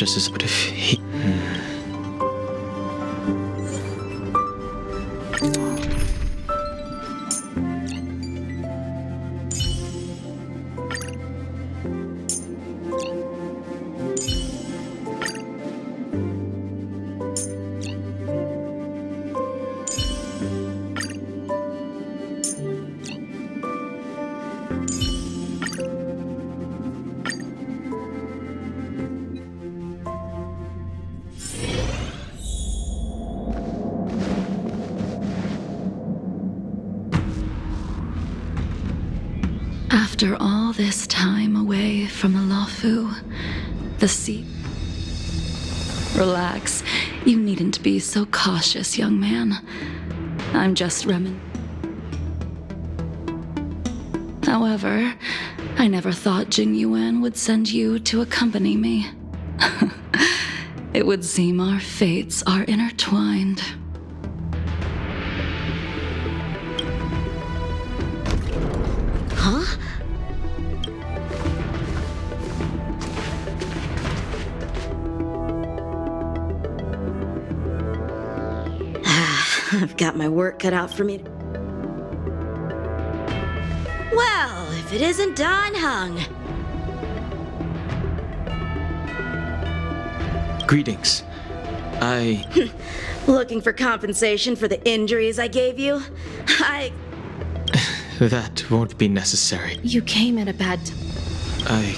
just as... But if he... After all this time away from Alafu, the sea... Relax. You needn't be so cautious, young man. I'm just However, I never thought Jing Yuan would send you to accompany me. It would seem our fates are intertwined. Huh? I've got my work cut out for me. Well, if it isn't Dan Heng. Greetings. Looking for compensation for the injuries I gave you? That won't be necessary. You came at a bad time.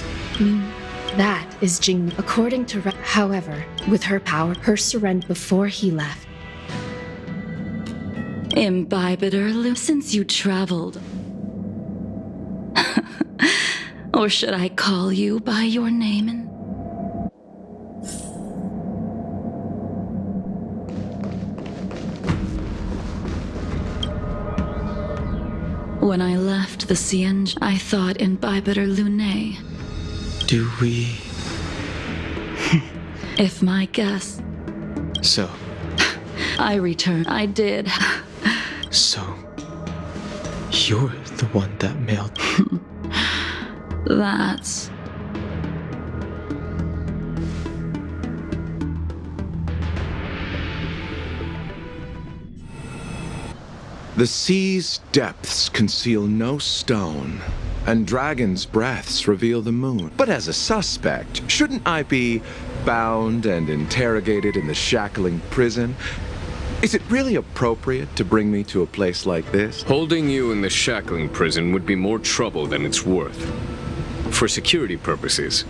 That is Jing. According to however, with her power, her surrender before he left. Imbibitor, since you traveled. Or should I call you by your name? When I left the Sienge, I thought Imbibitor Lune. Do we... If my guess... So... I returned. I did. So... You're the one that mailed... That's... The sea's depths conceal no stone, and dragons' breaths reveal the moon. But as a suspect, shouldn't I be bound and interrogated in the shackling prison? Is it really appropriate to bring me to a place like this? Holding you in the shackling prison would be more trouble than it's worth. For security purposes.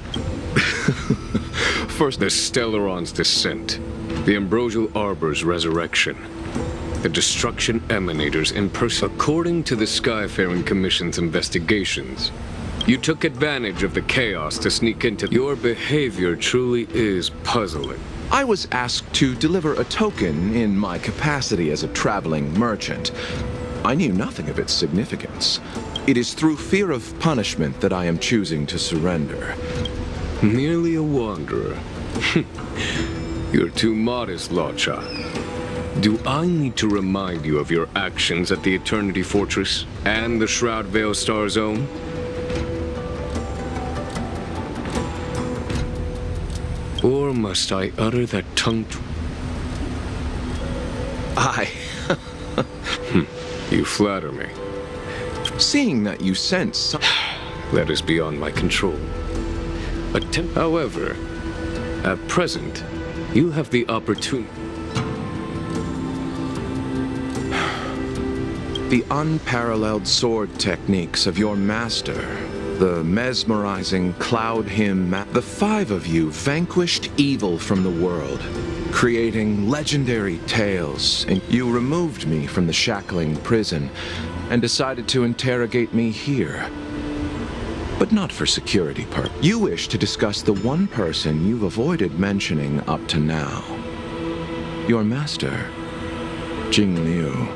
First, the Stellaron's descent, the Ambrosial Arbor's resurrection, the Destruction Emanators in person. According to the Skyfaring Commission's investigations, you took advantage of the chaos to sneak into... Your behavior truly is puzzling. I was asked to deliver a token in my capacity as a traveling merchant. I knew nothing of its significance. It is through fear of punishment that I am choosing to surrender. Merely a wanderer. You're too modest, Lotcha. Do I need to remind you of your actions at the Eternity Fortress and the Shroud Veil Star Zone? Or must I utter that tongue... You flatter me. Seeing that you sense some... That is beyond my control. However, at present, you have the opportunity... The unparalleled sword techniques of your master, the mesmerizing Cloud Hymn... The five of you vanquished evil from the world, creating legendary tales, and you removed me from the shackling prison and decided to interrogate me here. But not for security purposes. You wish to discuss the one person you've avoided mentioning up to now. Your master, Jing Liu.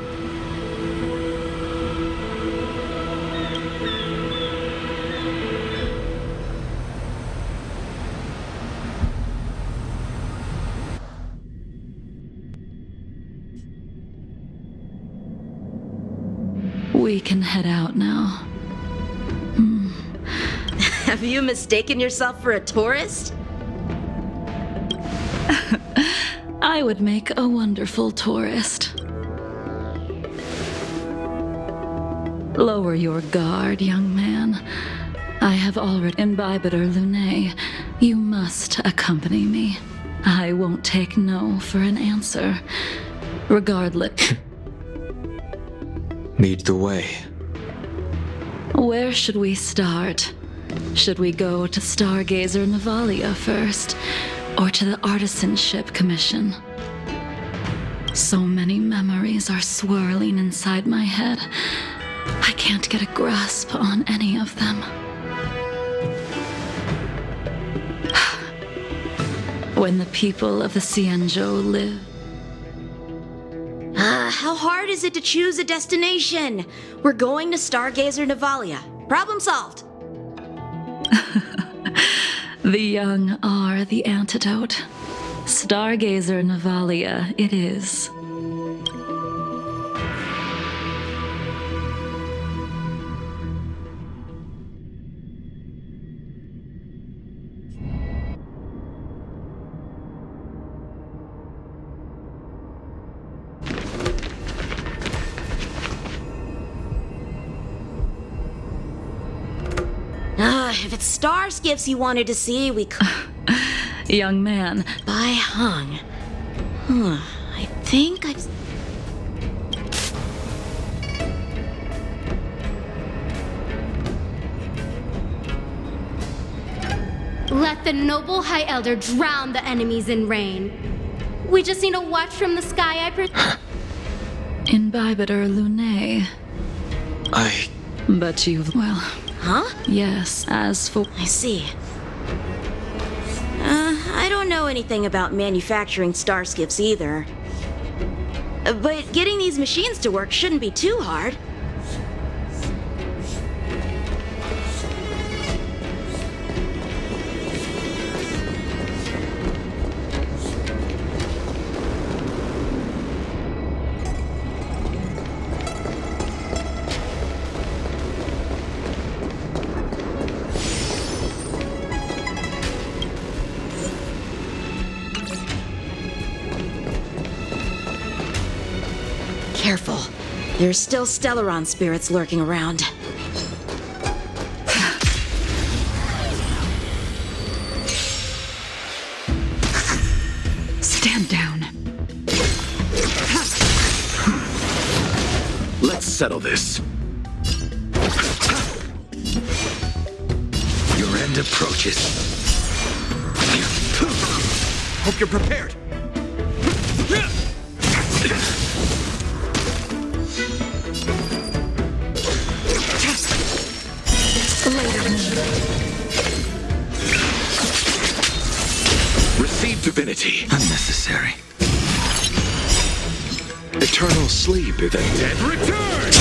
We can head out now. Have you mistaken yourself for a tourist? I would make a wonderful tourist. Lower your guard, young man. I have already imbibed Lune. You must accompany me. I won't take no for an answer. Regardless. Lead the way. Where should we start? Should we go to Stargazer Navalia first, or to the Artisanship Commission? So many memories are swirling inside my head. I can't get a grasp on any of them. When the people of the Cienjo live. How hard is it to choose a destination? We're going to Stargazer Navalia. Problem solved. The young are the antidote. Stargazer Navalia it is. If it's star skiffs you wanted to see, we could. Young man, By Hung. I think I've. Let the noble High Elder drown the enemies in rain. We just need to watch from the sky, imbibed Lune. But you've, well, Huh? yes, as for. I see. I don't know anything about manufacturing star skiffs either. But getting these machines to work shouldn't be too hard. Careful. There's still Stellaron spirits lurking around. Stand down. Let's settle this. Your end approaches. Hope you're prepared. Receive divinity. Unnecessary. Eternal sleep if the dead return!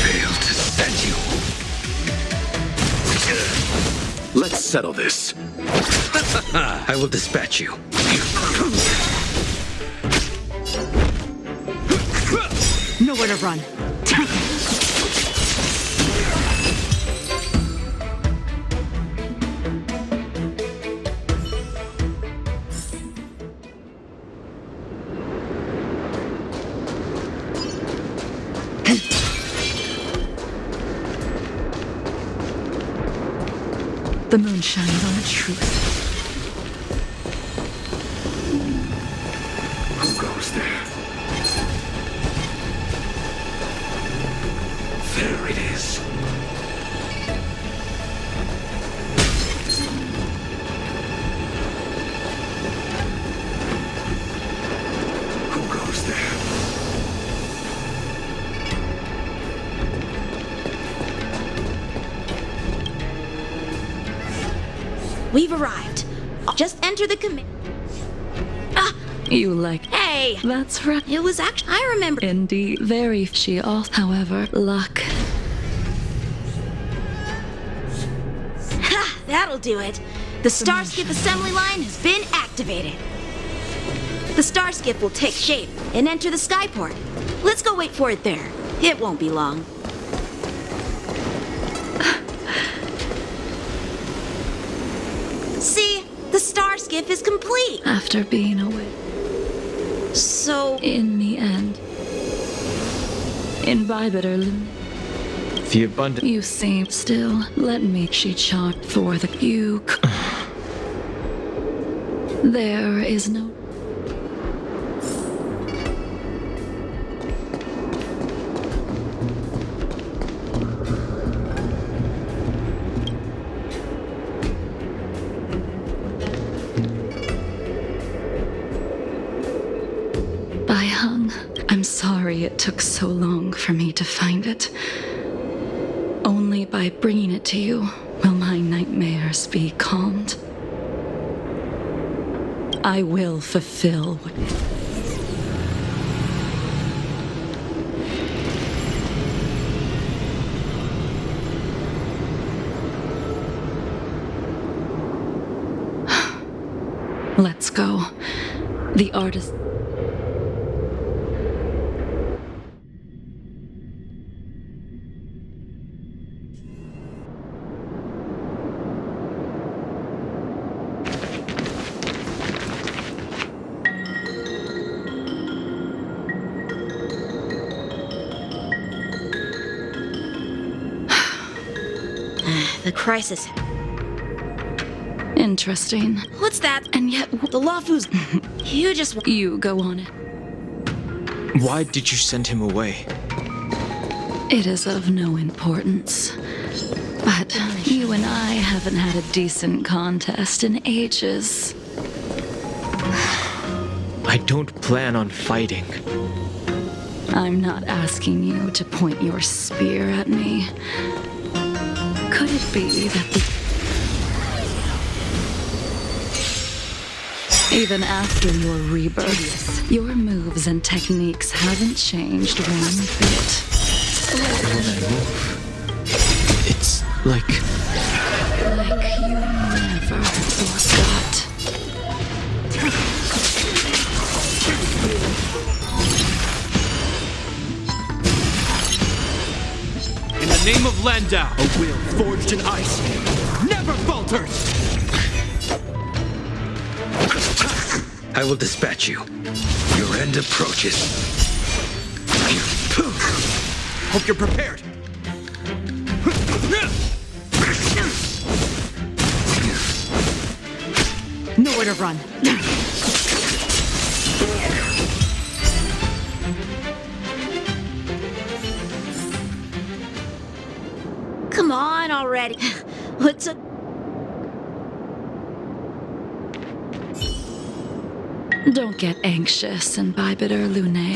Failed to send you. Let's settle this. I will dispatch you. Nowhere to run. The moon shines on its truth. Who goes there? There it is. Who goes there? We've arrived. Just enter the command. You like. Hey! That's right. It was actually. I remember. Indeed, very she all. However, luck. Ha! That'll do it. The Starskiff assembly line has been activated. The Starskiff will take shape and enter the skyport. Let's go wait for it there. It won't be long. The star skiff is complete! After being away. So, In the end. Imbibe it, Lune. The abundant. You seem still. Let me. She charged for the. You. There is no. Bai Hung, I'm sorry it took so long for me to find it. Only by bringing it to you will my nightmares be calmed. I will fulfill what. Let's go. The artist. the crisis. Interesting. What's that? And yet, The Lawfus. You just. you go on it. Why did you send him away? It is of no importance. But you and I haven't had a decent contest in ages. I don't plan on fighting. I'm not asking you to point your spear at me. Could it be that even after your rebirth, your moves and techniques haven't changed one bit? When I move, it's like You never forgot. In the name of Landau, a will forged in ice never falters! I will dispatch you. Your end approaches. Hope you're prepared. Nowhere to run. Come on already. What's a. Don't get anxious, Imbibitor Lune.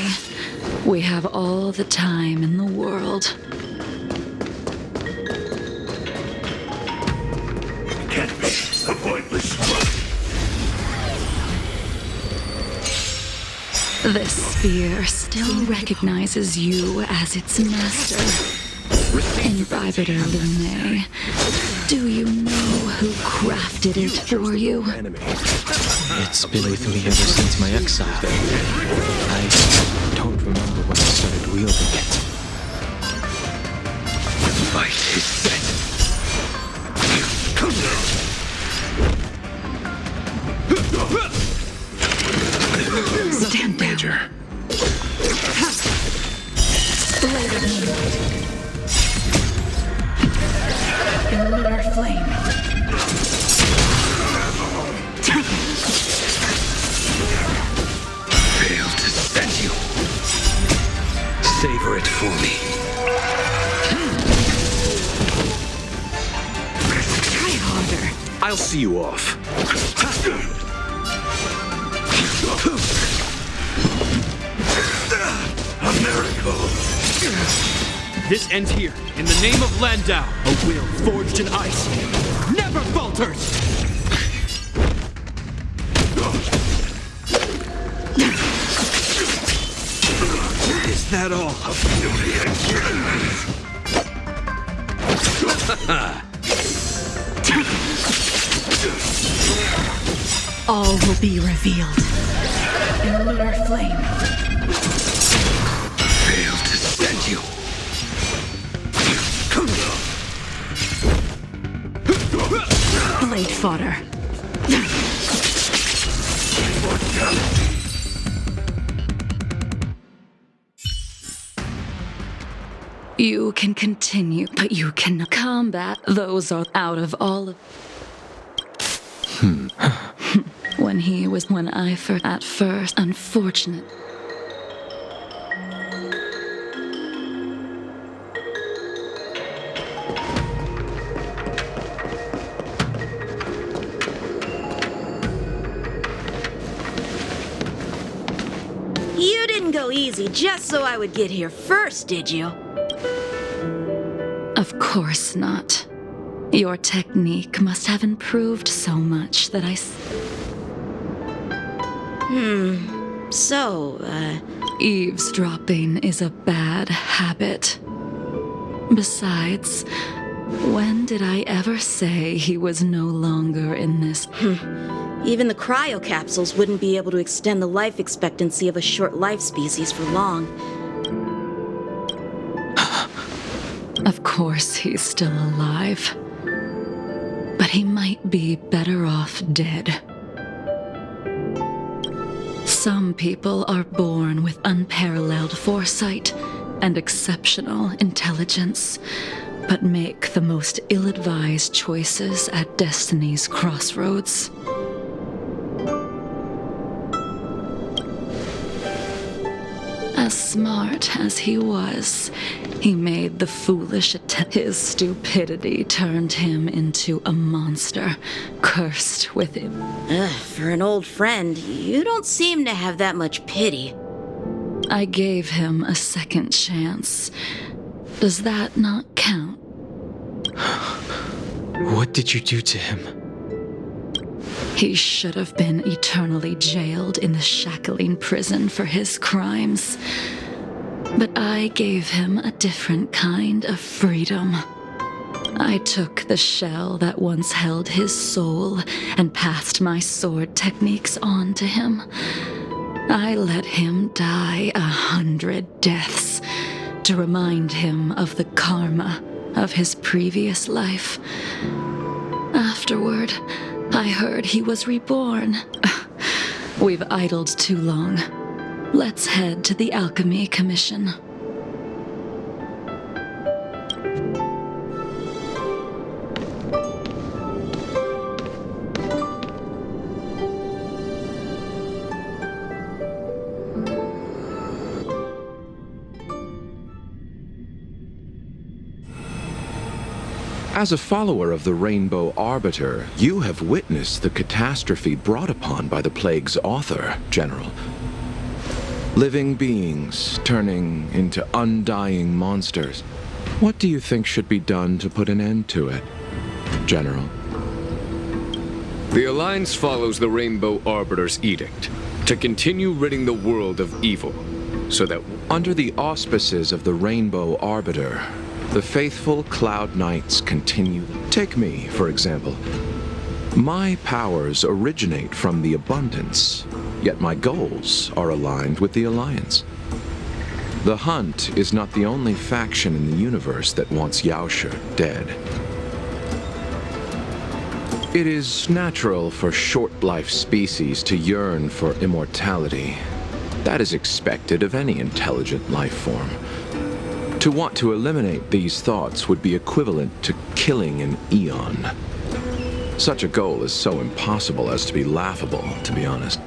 We have all the time in the world. Can't be a pointless struggle. This spear still recognizes you as its master. Imbibitor Lune, do you know who crafted it for you? it's been with me ever since my exile. I don't remember when I started wielding it. The fight is set. Stand down. Major. Blade of moonlight. In lunar flame. Failed to send you. Savor it for me. Try harder. I'll see you off. A miracle. This ends here. In the name of Landau, a will forged in ice never falters! Is that all? All will be revealed. In lunar flame. Failed to send you. Blade fodder. You can continue, but you cannot combat. Those are out of all of... When I first... At first, unfortunate. You didn't go easy just so I would get here first, did you? Of course not. Your technique must have improved so much that eavesdropping is a bad habit. Besides, when did I ever say he was no longer in this? Even the cryocapsules wouldn't be able to extend the life expectancy of a short life species for long. Of course he's still alive. But he might be better off dead. Some people are born with unparalleled foresight and exceptional intelligence, but make the most ill-advised choices at destiny's crossroads. As smart as he was, he made the foolish attempt. His stupidity turned him into a monster, cursed with him. For an old friend, you don't seem to have that much pity. I gave him a second chance. Does that not count? What did you do to him? He should have been eternally jailed in the shackling prison for his crimes. But I gave him a different kind of freedom. I took the shell that once held his soul and passed my sword techniques on to him. I let him die 100 deaths to remind him of the karma of his previous life. Afterward, I heard he was reborn. We've idled too long. Let's head to the Alchemy Commission. As a follower of the Rainbow Arbiter, you have witnessed the catastrophe brought upon by the plague's author, General. Living beings turning into undying monsters. What do you think should be done to put an end to it, General? The Alliance follows the Rainbow Arbiter's edict to continue ridding the world of evil, so that under the auspices of the Rainbow Arbiter, the faithful Cloud Knights continue. Take me, for example. My powers originate from the Abundance, yet my goals are aligned with the Alliance. The Hunt is not the only faction in the universe that wants Yaoshe dead. It is natural for short-life species to yearn for immortality. That is expected of any intelligent life form. To want to eliminate these thoughts would be equivalent to killing an eon. Such a goal is so impossible as to be laughable, to be honest.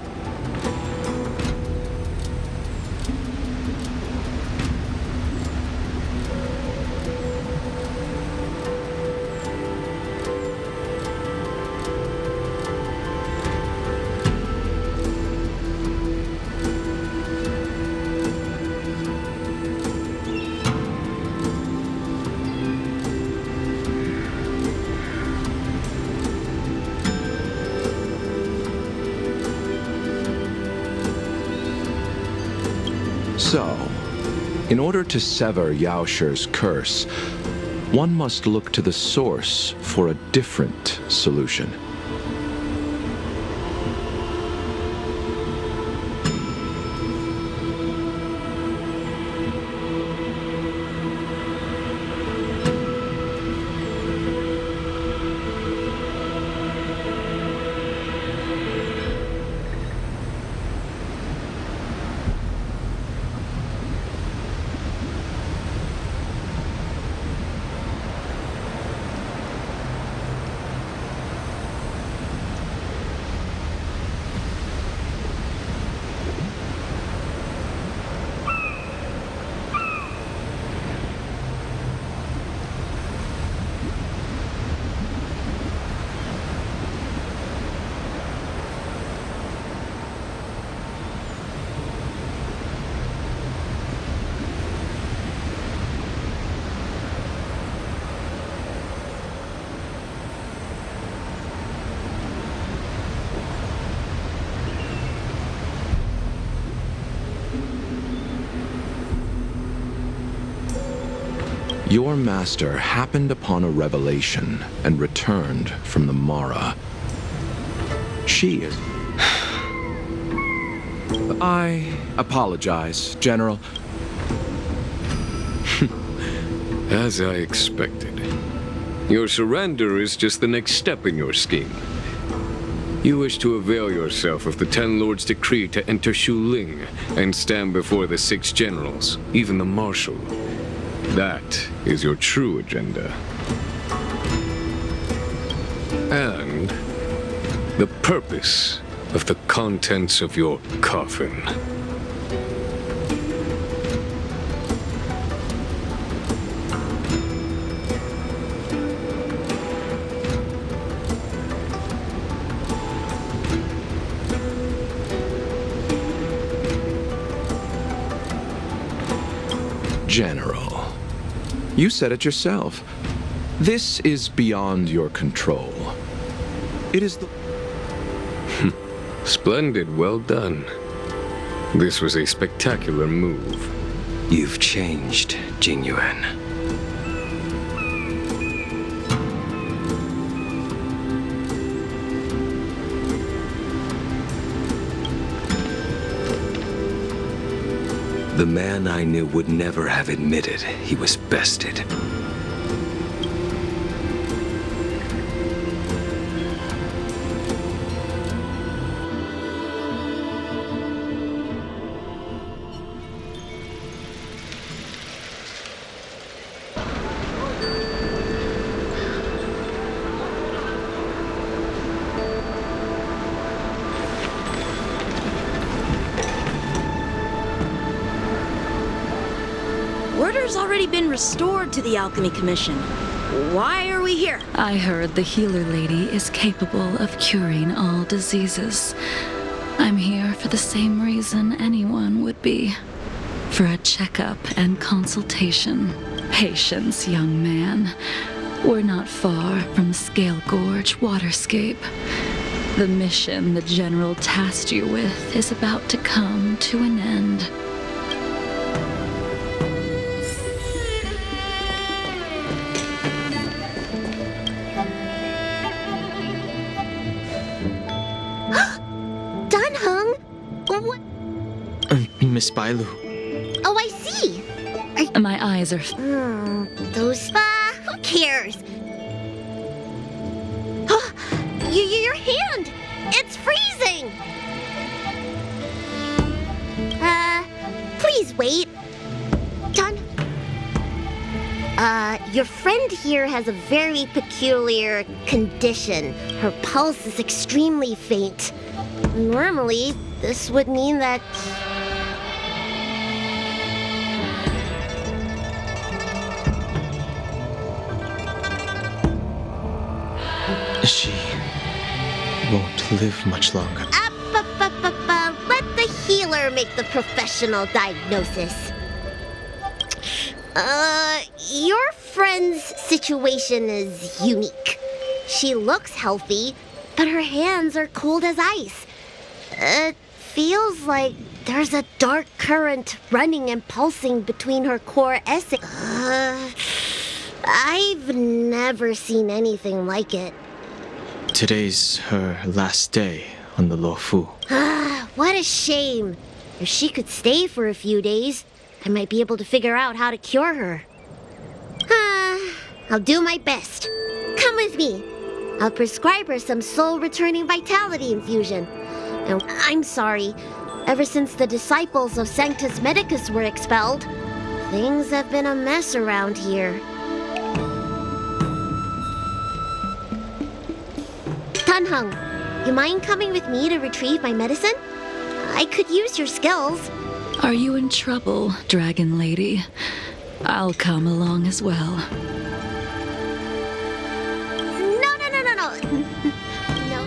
So, in order to sever Yaoshe's curse, one must look to the source for a different solution. Your master happened upon a revelation and returned from the Mara. She is... I apologize, General. As I expected. Your surrender is just the next step in your scheme. You wish to avail yourself of the Ten Lords' decree to enter Shuling and stand before the 6 generals, even the Marshal. That is your true agenda. And the purpose of the contents of your coffin. General, you said it yourself. This is beyond your control. It is the... Splendid, well done. This was a spectacular move. You've changed, Jing Yuan. The man I knew would never have admitted he was bested. Order's already been restored to the Alchemy Commission. Why are we here? I heard the healer lady is capable of curing all diseases. I'm here for the same reason anyone would be. For a checkup and consultation. Patience, young man. We're not far from Scale Gorge Waterscape. The mission the General tasked you with is about to come to an end. Miss Bailu. Oh, I see. My eyes are... Those... who cares? Your hand! It's freezing! Please wait. Done. Your friend here has a very peculiar condition. Her pulse is extremely faint. Normally, this would mean that... She won't live much longer. Let the healer make the professional diagnosis. Your friend's situation is unique. She looks healthy, but her hands are cold as ice. It feels like there's a dark current running and pulsing between her core essence. I've never seen anything like it. Today's her last day on the Luofu. What a shame. If she could stay for a few days, I might be able to figure out how to cure her. I'll do my best. Come with me. I'll prescribe her some soul-returning vitality infusion. And I'm sorry, ever since the disciples of Sanctus Medicus were expelled, things have been a mess around here. Tanheng, you mind coming with me to retrieve my medicine? I could use your skills. Are you in trouble, Dragon Lady? I'll come along as well. No.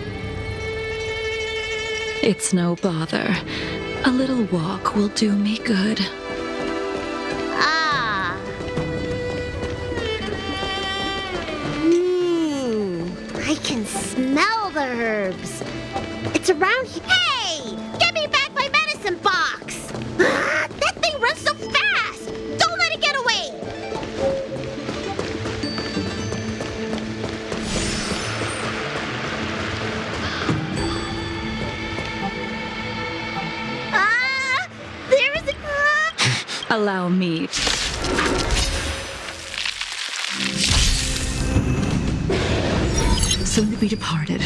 It's no bother. A little walk will do me good. I can smell the herbs. It's around here. Hey! Give me back my medicine box! That thing runs so fast! Don't let it get away! Allow me. Soon to be departed.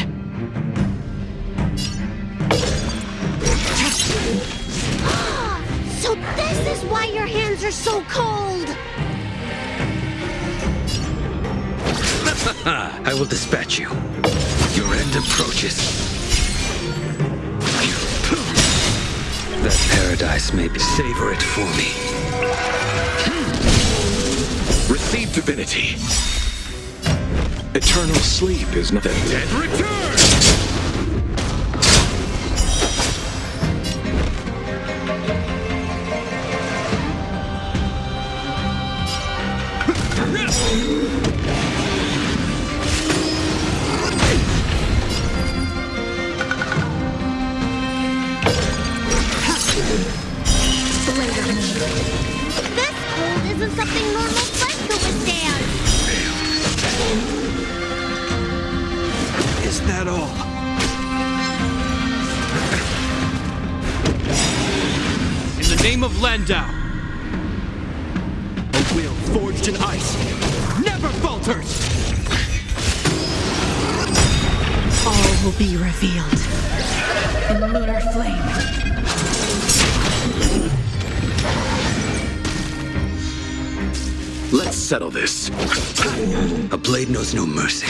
So this is why your hands are so cold! I will dispatch you. Your end approaches. That paradise may be. Savor it for me. Receive divinity. Eternal sleep is not the dead return! This cold isn't something normal flesh could withstand! Is that all? In the name of Landau, a will forged in ice never falters! All will be revealed in lunar flame. Let's settle this. A blade knows no mercy.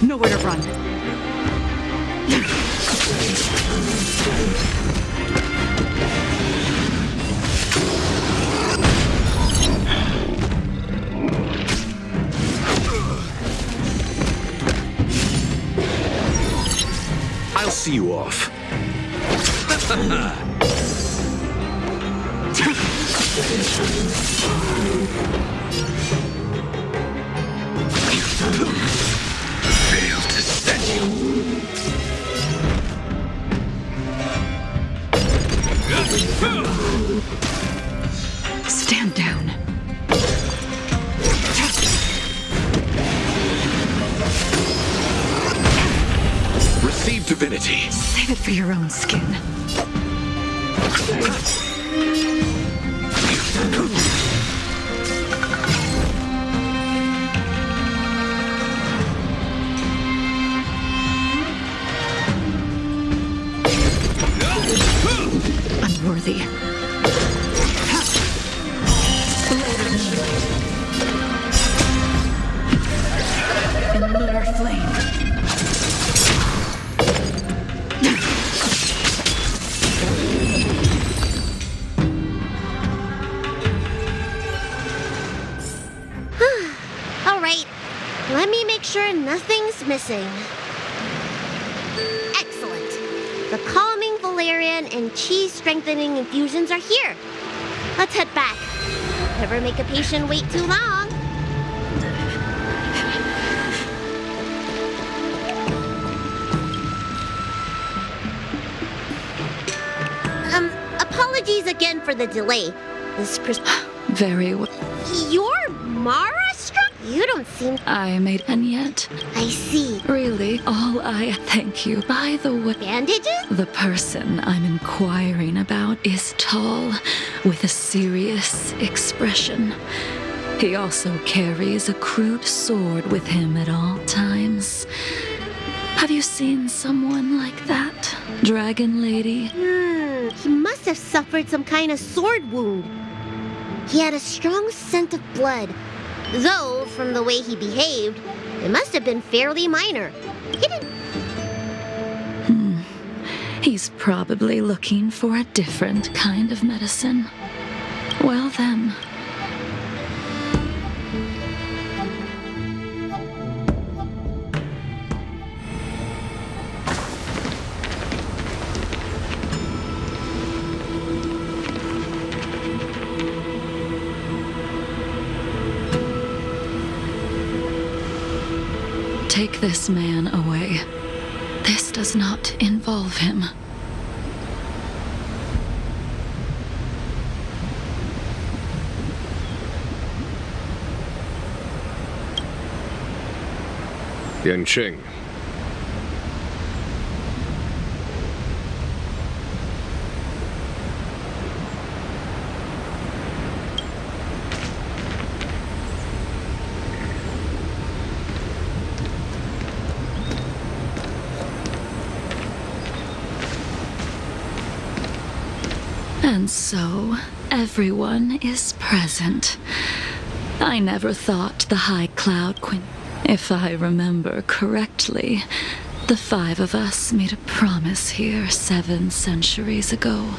Nowhere to run. I'll see you off. Failed to set you. Stand down. Receive divinity. Save it for your own skin. Unworthy. In lunar flame. All right, let me make sure nothing's missing. Excellent. The calming valerian and chi-strengthening infusions are here. Let's head back. Never make a patient wait too long. Apologies again for the delay. This Very well. You're Mara struck? You don't seem... I made and yet. I see. Really, all I thank you. By the way, Bandages? the person I'm inquiring about is tall, with a serious expression. He also carries a crude sword with him at all times. Have you seen someone like that, Dragon Lady? He must have suffered some kind of sword wound. He had a strong scent of blood. Though, from the way he behaved, it must have been fairly minor. He didn't... He's probably looking for a different kind of medicine. Well then. Take this man away. This does not involve him. Yanqing, And so, everyone is present. I never thought the High Cloud Queen. If I remember correctly, the 5 of us made a promise here 7 centuries ago.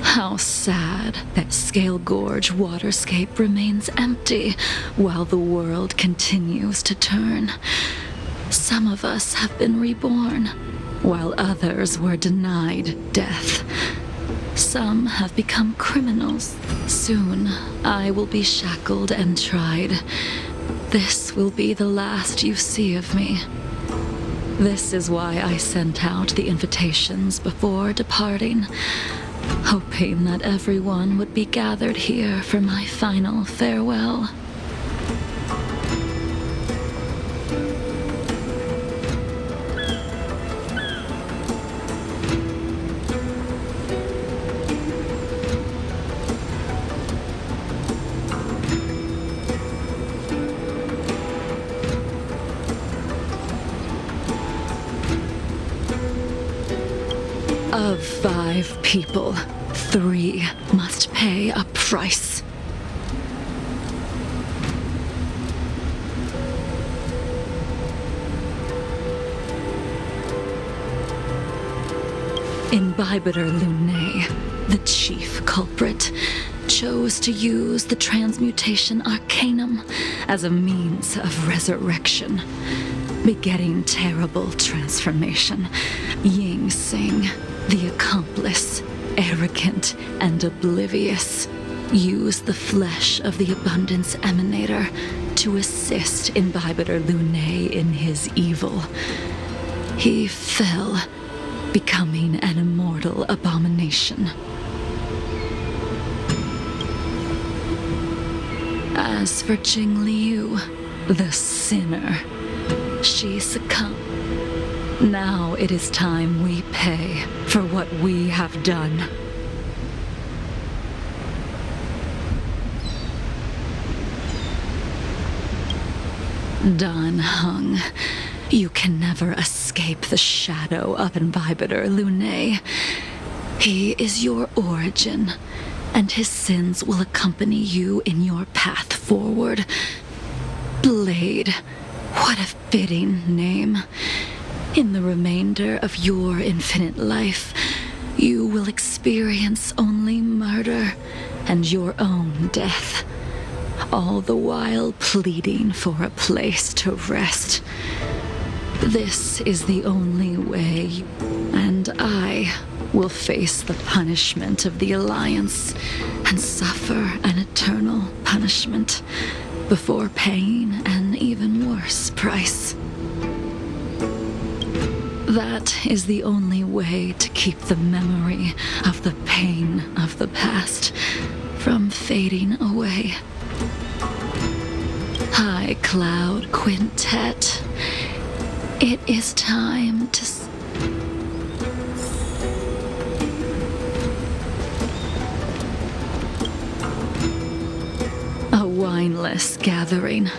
How sad that Scale Gorge waterscape remains empty while the world continues to turn. Some of us have been reborn, while others were denied death. Some have become criminals. Soon, I will be shackled and tried. This will be the last you see of me. This is why I sent out the invitations before departing, hoping that everyone would be gathered here for my final farewell. Of 5 people, 3 must pay a price. Imbibitor Lunae, the chief culprit, chose to use the transmutation arcanum as a means of resurrection, begetting terrible transformation. Ying Sing, the accomplice, arrogant and oblivious, used the flesh of the Abundance Emanator to assist Imbibitor Lunae in his evil. He fell, becoming an immortal abomination. As for Jing Liu, the sinner, she succumbed. Now it is time we pay for what we have done. Dan Heng, you can never escape the shadow of Imbibitor Lunae. He is your origin, and his sins will accompany you in your path forward. Blade, what a fitting name. In the remainder of your infinite life, you will experience only murder and your own death, all the while pleading for a place to rest. This is the only way, and I will face the punishment of the Alliance and suffer an eternal punishment before paying an even worse price. That is the only way to keep the memory of the pain of the past from fading away. High Cloud Quintet, it is time to... A wineless gathering.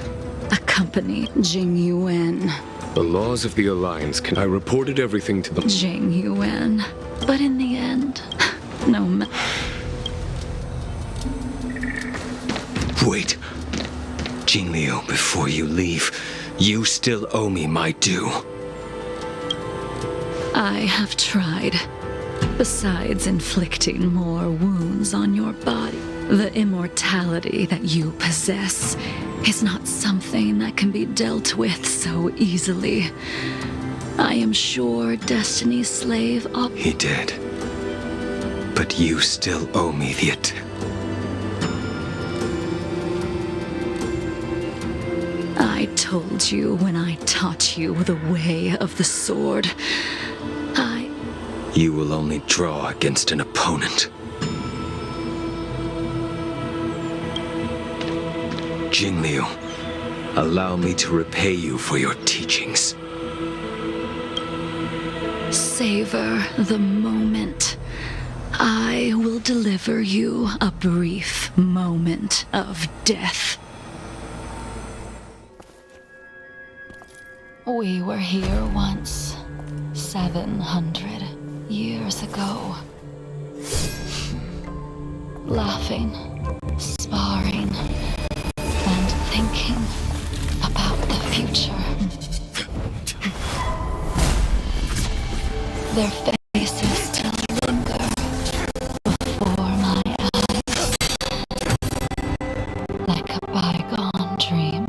Accompany Jing Yuan. The laws of the Alliance I reported everything to them. Jing Yuan. But in the end, no matter. Wait. Jing Liu, before you leave, you still owe me my due. I have tried. Besides inflicting more wounds on your body, the immortality that you possess is not something that can be dealt with so easily. I am sure Destiny's slave... He did. But you still owe me the I told you when I taught you the way of the sword. You will only draw against an opponent. Jing Liu, allow me to repay you for your teachings. Savor the moment. I will deliver you a brief moment of death. We were here once, 700 years ago. laughing, sparring, and thinking about the future. Their faces still linger before my eyes, like a bygone dream.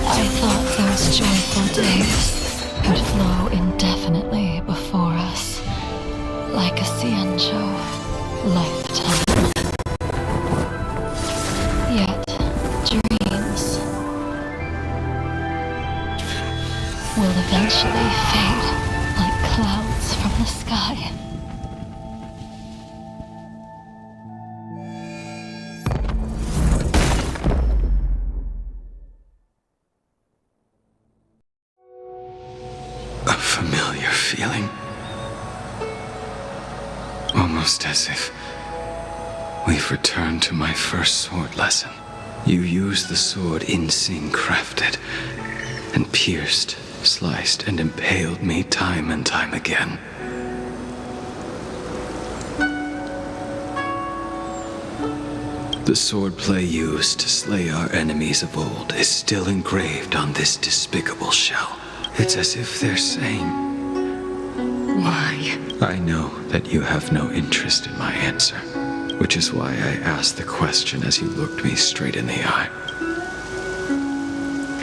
I thought those joyful days could flow indefinitely before us, like a Ciencio lifetime. Yet, dreams will eventually fade like clouds from the sky. A familiar feeling. Almost as if we've returned to my first sword lesson. You used the sword Insing crafted, and pierced, sliced, and impaled me time and time again. The swordplay used to slay our enemies of old is still engraved on this despicable shell. It's as if they're saying, why? I know that you have no interest in my answer, which is why I asked the question as you looked me straight in the eye.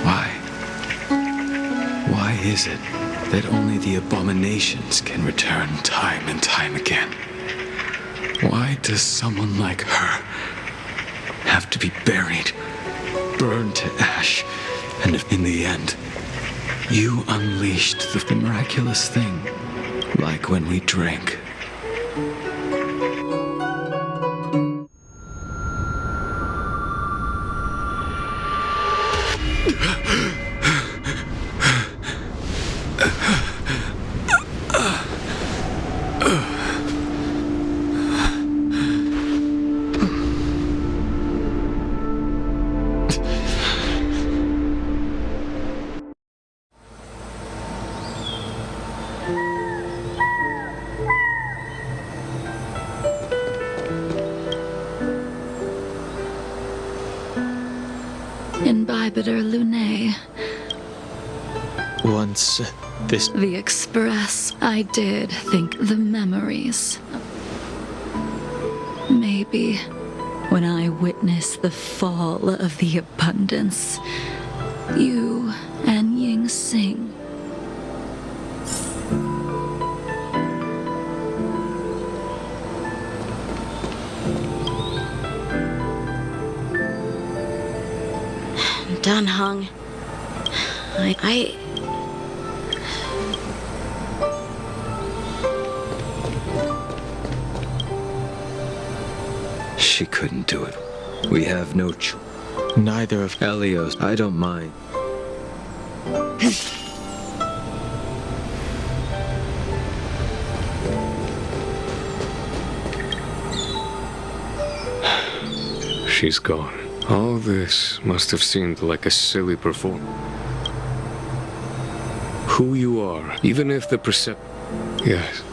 Why? Why is it that only the abominations can return time and time again? Why does someone like her have to be buried, burned to ash, and in the end, you unleashed the miraculous thing, like when we drank. Imbibiter Lunae. Once this... The Express, I did think the memories. Maybe when I witnessed the fall of the abundance, you and Ying Sing. Done, Hung. She couldn't do it. We have no choice. Neither of... Helios, I don't mind. She's gone. All this must have seemed like a silly performance. Who you are, even if the Yes,